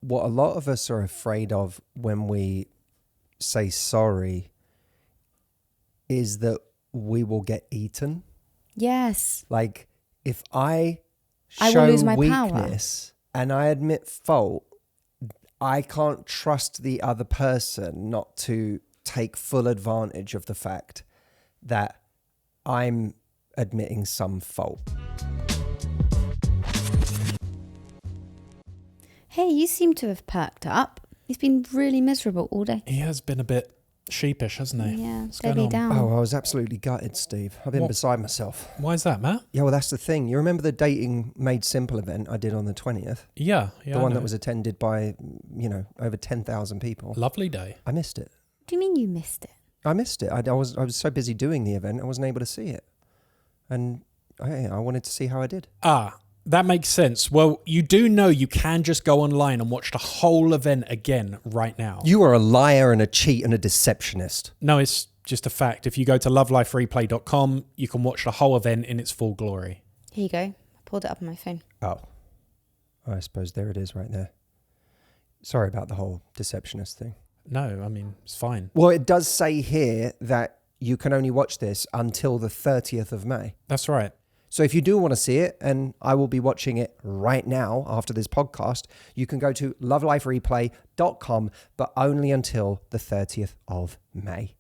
what a lot of us are afraid of when we say sorry is that we will get eaten. Yes. Like if I I show will lose my weakness and I admit fault, I can't trust the other person not to take full advantage of the fact that I'm admitting some fault. Hey, you seem to have perked up. He's been really miserable all day. He has been a bit sheepish, hasn't he? Yeah, What's going steady on? down. Oh, I was absolutely gutted, Steve. I've been What? beside myself. Why is that, Matt? Yeah, well, that's the thing. You remember the Dating Made Simple event I did on the 20th? Yeah. The one that was attended by, over 10,000 people. Lovely day. I missed it. What do you mean you missed it? I missed it. I was so busy doing the event, I wasn't able to see it. And I wanted to see how I did. That makes sense. Well, you do know you can just go online and watch the whole event again right now. You are a liar and a cheat and a deceptionist. No, it's just a fact. If you go to lovelifereplay.com, you can watch the whole event in its full glory. Here you go. I pulled it up on my phone. Oh, I suppose there it is right there. Sorry about the whole deceptionist thing. No, I mean, it's fine. Well, it does say here that you can only watch this until the 30th of May. That's right. So if you do want to see it, and I will be watching it right now after this podcast, you can go to lovelifereplay.com, but only until the 30th of May.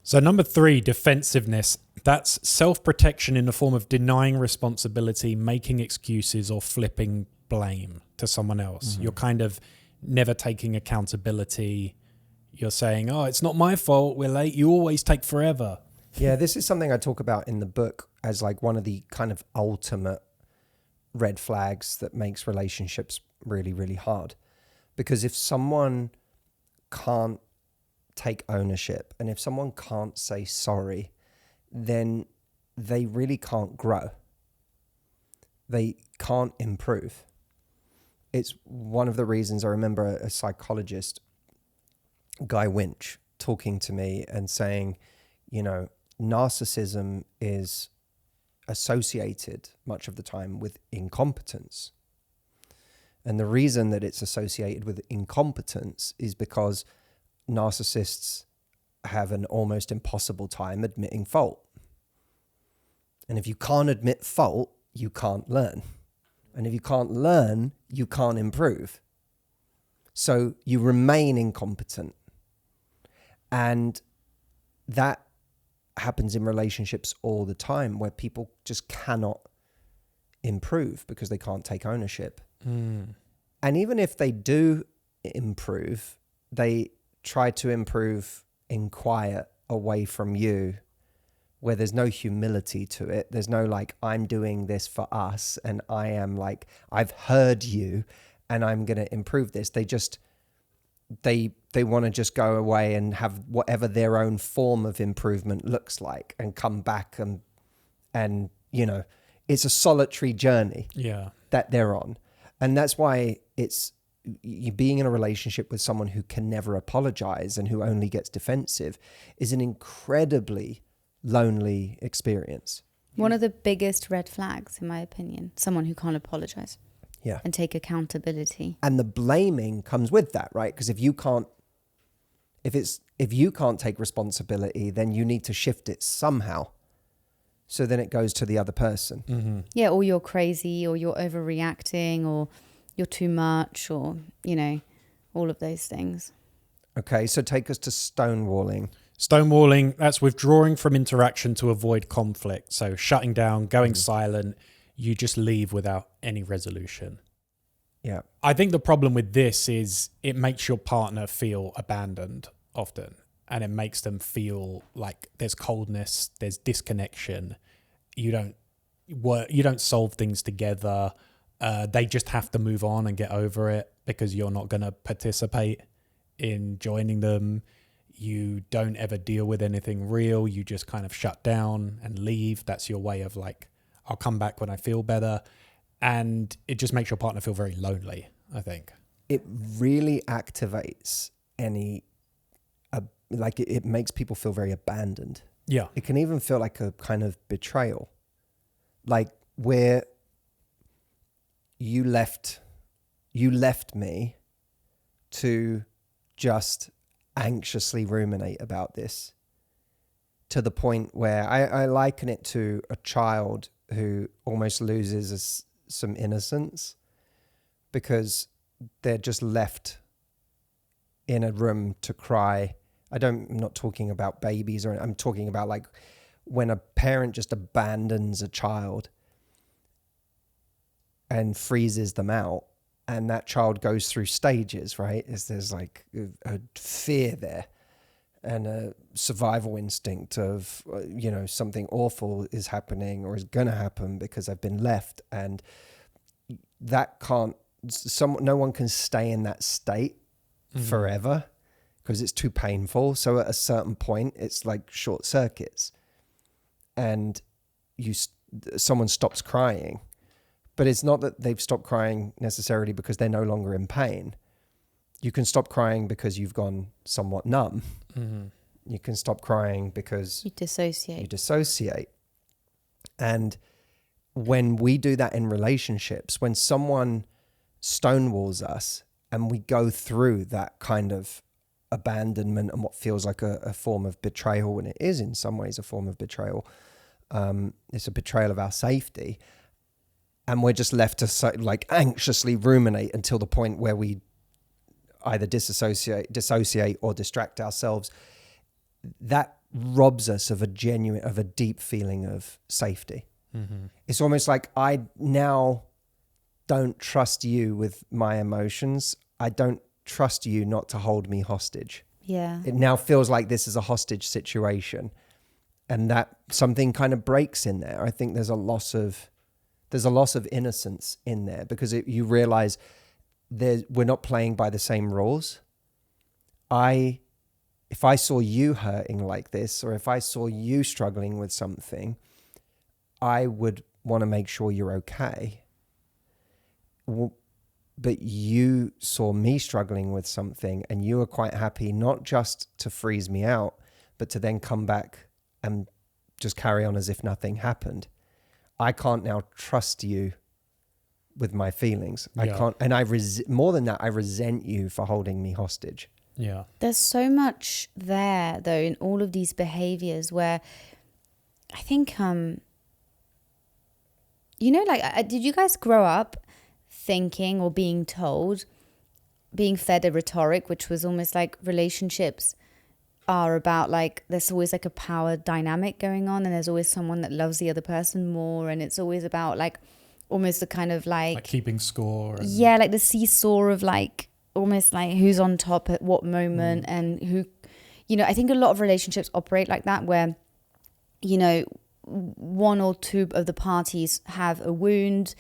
So number 3, defensiveness. That's self-protection in the form of denying responsibility, making excuses, or flipping blame to someone else. You're kind of never taking accountability. You're saying, oh, it's not my fault, we're late. You always take forever. Yeah, this is something I talk about in the book as like one of the kind of ultimate red flags that makes relationships really, really hard. Because if someone can't take ownership and if someone can't say sorry, then they really can't grow. They can't improve. It's one of the reasons I remember a psychologist, Guy Winch, talking to me and saying, narcissism is associated much of the time with incompetence. And the reason that it's associated with incompetence is because narcissists have an almost impossible time admitting fault. And if you can't admit fault, you can't learn. And if you can't learn, you can't improve. So you remain incompetent. And that happens in relationships all the time where people just cannot improve because they can't take ownership. And even if they do improve, they try to improve in quiet away from you, where there's no humility to it. There's no like, I'm doing this for us and I am like, I've heard you and I'm going to improve this. They want to just go away and have whatever their own form of improvement looks like and come back and it's a solitary journey that they're on. And that's why it's you being in a relationship with someone who can never apologize and who only gets defensive is an incredibly lonely experience. One of the biggest red flags, in my opinion, someone who can't apologize. Yeah. And take accountability. And the blaming comes with that, right? Because if you can't take responsibility, then you need to shift it somehow. So then it goes to the other person. Mm-hmm. Yeah, or you're crazy, or you're overreacting, or you're too much, or, all of those things. Okay, so take us to stonewalling. Stonewalling, that's withdrawing from interaction to avoid conflict. So shutting down, going silent, you just leave without any resolution. Yeah. I think the problem with this is it makes your partner feel abandoned often, and it makes them feel like there's coldness, there's disconnection. You don't solve things together. They just have to move on and get over it because you're not going to participate in joining them. You don't ever deal with anything real. You just kind of shut down and leave. That's your way of like, I'll come back when I feel better. And it just makes your partner feel very lonely, I think. It really activates it makes people feel very abandoned. Yeah. It can even feel like a kind of betrayal. Like we're you left me to just anxiously ruminate about this, to the point where I liken it to a child who almost loses some innocence because they're just left in a room to cry. I'm not talking about babies, or I'm talking about like when a parent just abandons a child and freezes them out, and that child goes through stages, right? There's like a fear there and a survival instinct of, something awful is happening or is going to happen because I've been left. And that no one can stay in that state forever because it's too painful. So at a certain point, it's like short circuits and someone stops crying. But it's not that they've stopped crying necessarily because they're no longer in pain. You can stop crying because you've gone somewhat numb. Mm-hmm. You can stop crying because you dissociate. And when we do that in relationships, when someone stonewalls us and we go through that kind of abandonment and what feels like a form of betrayal, and it is in some ways a form of betrayal, it's a betrayal of our safety. And we're just left to like anxiously ruminate until the point where we either dissociate or distract ourselves. That robs us of a deep feeling of safety. Mm-hmm. It's almost like I now don't trust you with my emotions. I don't trust you not to hold me hostage. Yeah. It now feels like this is a hostage situation, and that something kind of breaks in there. I think there's a loss of innocence in there because you realize we're not playing by the same rules. If I saw you hurting like this, or if I saw you struggling with something, I would want to make sure you're okay. But you saw me struggling with something and you were quite happy not just to freeze me out, but to then come back and just carry on as if nothing happened. I can't now trust you with my feelings. Yeah. I can't, and more than that, I resent you for holding me hostage. Yeah. There's so much there though in all of these behaviors where I think, did you guys grow up thinking or being fed a rhetoric, which was almost like relationships are about like, there's always like a power dynamic going on and there's always someone that loves the other person more, and it's always about like almost the kind of like keeping score like the seesaw of like almost like who's on top at what moment and who, I think a lot of relationships operate like that where, one or two of the parties have a wound,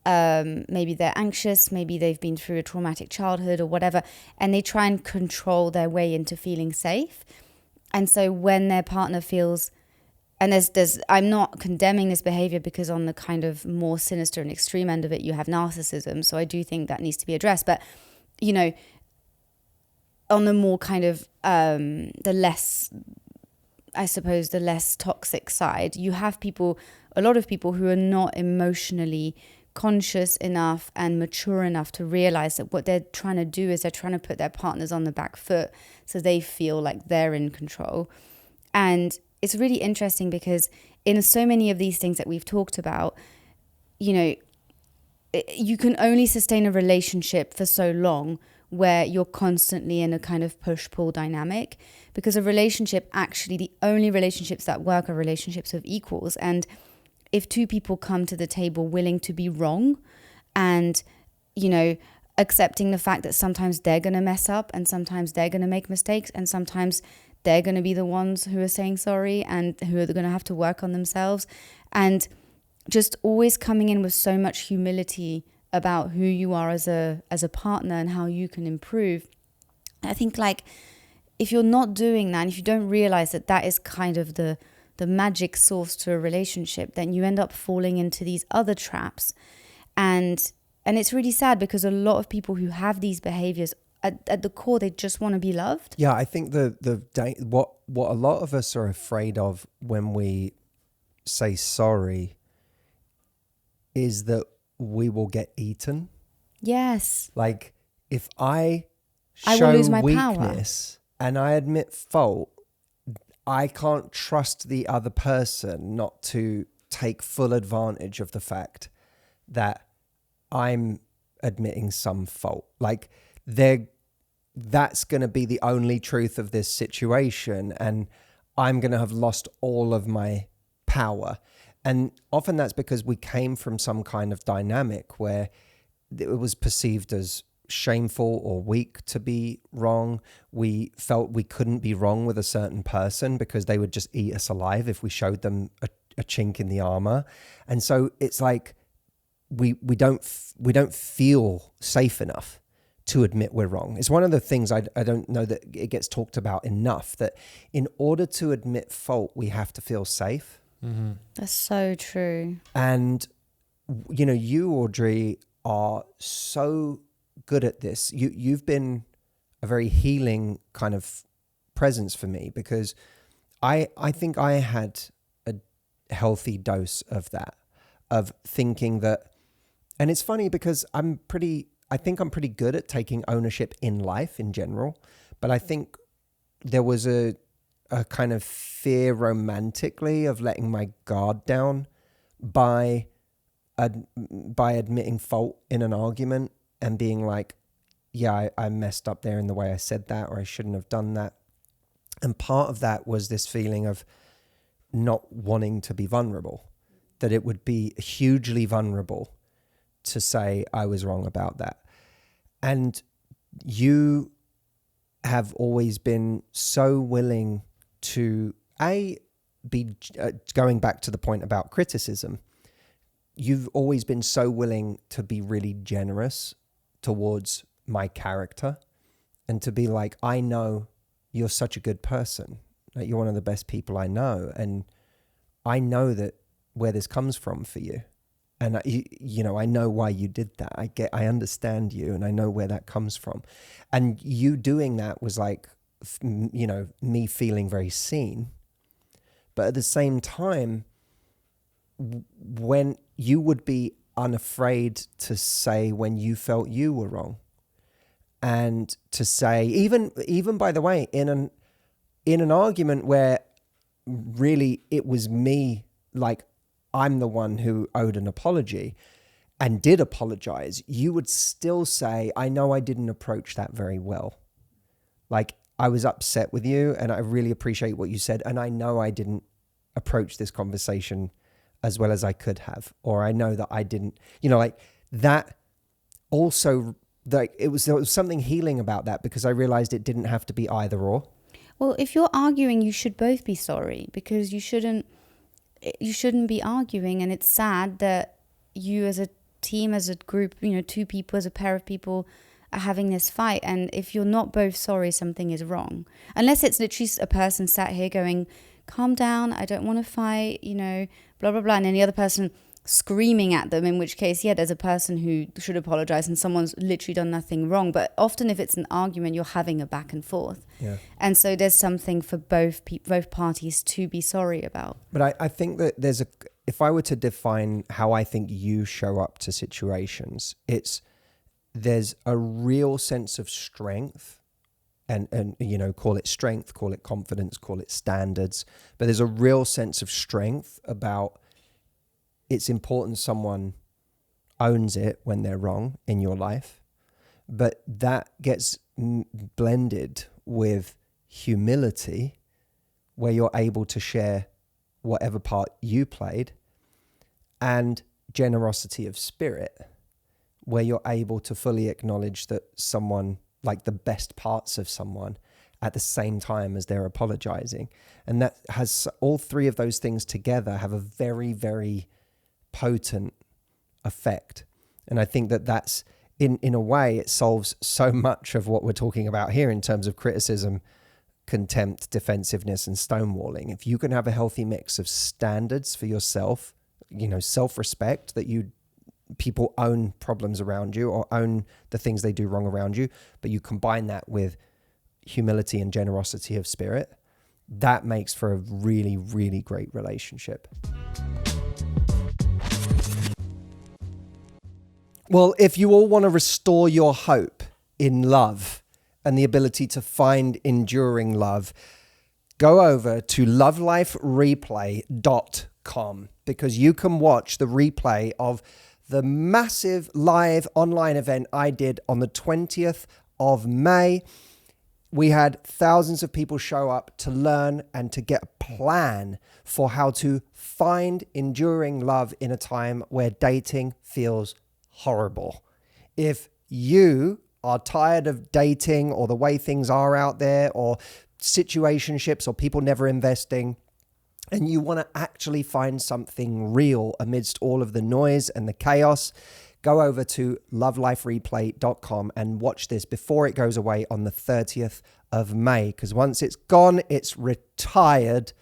maybe they're anxious, maybe they've been through a traumatic childhood or whatever, and they try and control their way into feeling safe. And so when their partner feels, and there's I'm not condemning this behavior because on the kind of more sinister and extreme end of it, you have narcissism. So I do think that needs to be addressed. But, on the more kind of the less toxic side, you have a lot of people who are not emotionally conscious enough and mature enough to realize that what they're trying to do is they're trying to put their partners on the back foot so they feel like they're in control. And it's really interesting because in so many of these things that we've talked about, you can only sustain a relationship for so long where you're constantly in a kind of push-pull dynamic, because a relationship, actually the only relationships that work are relationships of equals. And if two people come to the table willing to be wrong and, accepting the fact that sometimes they're going to mess up and sometimes they're going to make mistakes and sometimes they're going to be the ones who are saying sorry and who are going to have to work on themselves, and just always coming in with so much humility about who you are as a partner and how you can improve. I think like if you're not doing that, and if you don't realize that that is kind of the magic source to a relationship, then you end up falling into these other traps. And it's really sad because a lot of people who have these behaviors at the core, they just want to be loved. Yeah, I think what a lot of us are afraid of when we say sorry is that we will get eaten. Yes. Like if I I show will lose my weakness and I admit fault, I can't trust the other person not to take full advantage of the fact that I'm admitting some fault. Like that's going to be the only truth of this situation, and I'm going to have lost all of my power. And often that's because we came from some kind of dynamic where it was perceived as shameful or weak to be wrong. We felt we couldn't be wrong with a certain person because they would just eat us alive if we showed them a chink in the armor. And so it's like we don't feel safe enough to admit we're wrong. It's one of the things I don't know that it gets talked about enough, that in order to admit fault, we have to feel safe. Mm-hmm. That's so true. And, you know, you, Audrey, are so good at this. You've been a very healing kind of presence for me, because I think I had a healthy dose of that, of thinking that, and it's funny because I think I'm pretty good at taking ownership in life in general, but I think there was a kind of fear romantically of letting my guard down by admitting fault in an argument and being like, yeah, I messed up there in the way I said that, or I shouldn't have done that. And part of that was this feeling of not wanting to be vulnerable, that it would be hugely vulnerable to say I was wrong about that. And you have always been so willing to be going back to the point about criticism. You've always been so willing to be really generous towards my character and to be like, I know you're such a good person. Like, you're one of the best people I know. And I know that where this comes from for you. And you know, I know why you did that. I understand you, and I know where that comes from. And you doing that was like, you know, me feeling very seen. But at the same time, when you would be unafraid to say when you felt you were wrong, and to say, even by the way, in an argument where really it was me, like, I'm the one who owed an apology and did apologize, you would still say, I know I didn't approach that very well. Like, I was upset with you and I really appreciate what you said. And I know I didn't approach this conversation as well as I could have, or I know that I didn't, you know, like that also, like there was something healing about that, because I realized it didn't have to be either or. Well, if you're arguing, you should both be sorry, because you shouldn't be arguing. And it's sad that you as a team, as a group, you know, two people, as a pair of people, are having this fight. And if you're not both sorry, something is wrong. Unless it's literally a person sat here going, calm down, I don't want to fight, you know, blah, blah, blah. And then the other person screaming at them, in which case, yeah, there's a person who should apologize and someone's literally done nothing wrong. But often if it's an argument, you're having a back and forth. Yeah. And so there's something for both parties to be sorry about. But I think that if I were to define how I think you show up to situations, there's a real sense of strength, and you know, call it strength, call it confidence, call it standards, but there's a real sense of strength about, it's important someone owns it when they're wrong in your life, but that gets blended with humility, where you're able to share whatever part you played, and generosity of spirit, where you're able to fully acknowledge that someone, like the best parts of someone, at the same time as they're apologizing. And that has, all three of those things together have a very, very potent effect. And I think that that's, in a way, it solves so much of what we're talking about here in terms of criticism, contempt, defensiveness, and stonewalling. If you can have a healthy mix of standards for yourself, you know, self-respect, that people own problems around you or own the things they do wrong around you, but you combine that with humility and generosity of spirit, that makes for a really, really great relationship. Well, if you all want to restore your hope in love and the ability to find enduring love, go over to lovelifereplay.com, because you can watch the replay of the massive live online event I did on the 20th of May. We had thousands of people show up to learn and to get a plan for how to find enduring love in a time where dating feels horrible. If you are tired of dating or the way things are out there, or situationships, or people never investing, and you want to actually find something real amidst all of the noise and the chaos, go over to lovelifereplay.com and watch this before it goes away on the 30th of May. Because once it's gone, it's retired,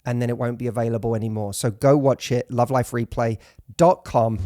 and then it won't be available anymore. So go watch it, lovelifereplay.com.